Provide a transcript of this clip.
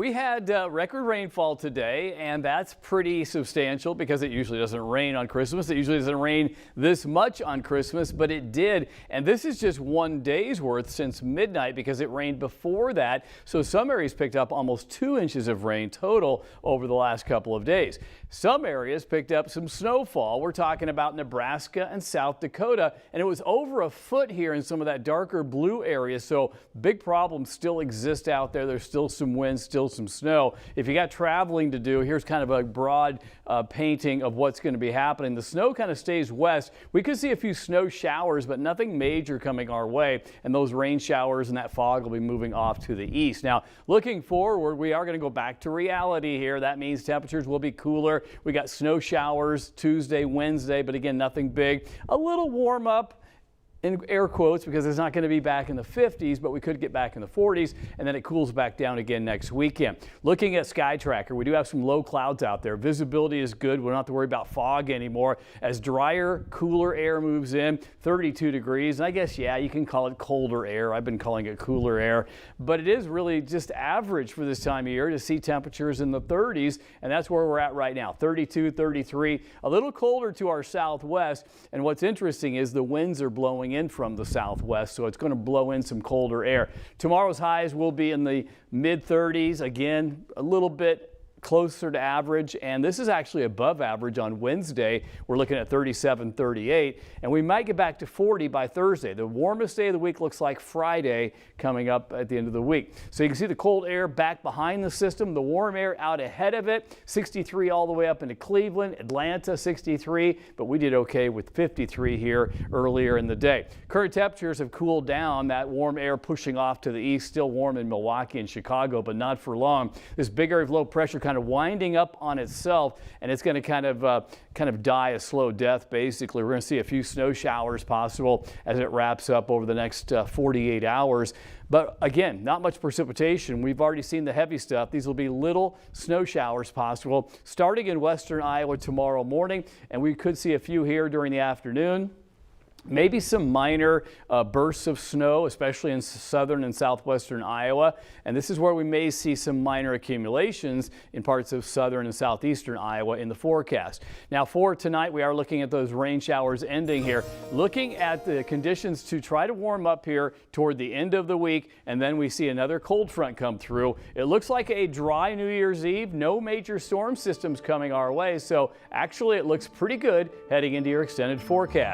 We had record rainfall today, and that's pretty substantial because it usually doesn't rain on Christmas. It usually doesn't rain this much on Christmas, but it did. And this is just one day's worth since midnight because it rained before that. So some areas picked up almost 2 inches of rain total over the last couple of days. Some areas picked up some snowfall. We're talking about Nebraska and South Dakota, and it was over a foot here in some of that darker blue area. So big problems still exist out there. There's still some wind, still some snow. If you got traveling to do, here's kind of a broad painting of what's going to be happening. The snow kind of stays west. We could see a few snow showers, but nothing major coming our way. And those rain showers and that fog will be moving off to the east. Now, looking forward, we are going to go back to reality here. That means temperatures will be cooler. We got snow showers Tuesday, Wednesday, but again, nothing big. A little warm up, in air quotes, because it's not going to be back in the 50s, but we could get back in the 40s, and then it cools back down again next weekend. Looking at Sky Tracker, we do have some low clouds out there. Visibility is good. We don't have to worry about fog anymore. As drier, cooler air moves in, 32 degrees. And I guess, yeah, you can call it colder air. I've been calling it cooler air, but it is really just average for this time of year to see temperatures in the 30s, and that's where we're at right now. 32, 33, a little colder to our southwest. And what's interesting is the winds are blowing in from the southwest, so it's going to blow in some colder air. Tomorrow's highs will be in the mid 30s, again a little bit closer to average, and this is actually above average on Wednesday. We're looking at 37, 38, and we might get back to 40 by Thursday. The warmest day of the week looks like Friday coming up at the end of the week. So you can see the cold air back behind the system, the warm air out ahead of it. 63 all the way up into Cleveland, Atlanta 63, but we did okay with 53 here earlier in the day. Current temperatures have cooled down, that warm air pushing off to the east, still warm in Milwaukee and Chicago, but not for long. This big area of low pressure kind of winding up on itself, and it's going to kind of die a slow death. Basically, we're going to see a few snow showers possible as it wraps up over the next 48 hours. But again, not much precipitation. We've already seen the heavy stuff. These will be little snow showers possible starting in western Iowa tomorrow morning, and we could see a few here during the afternoon. Maybe some minor bursts of snow, especially in southern and southwestern Iowa. And this is where we may see some minor accumulations in parts of southern and southeastern Iowa in the forecast. Now for tonight, we are looking at those rain showers ending here. Looking at the conditions to try to warm up here toward the end of the week, and then we see another cold front come through. It looks like a dry New Year's Eve. No major storm systems coming our way. So actually it looks pretty good heading into your extended forecast.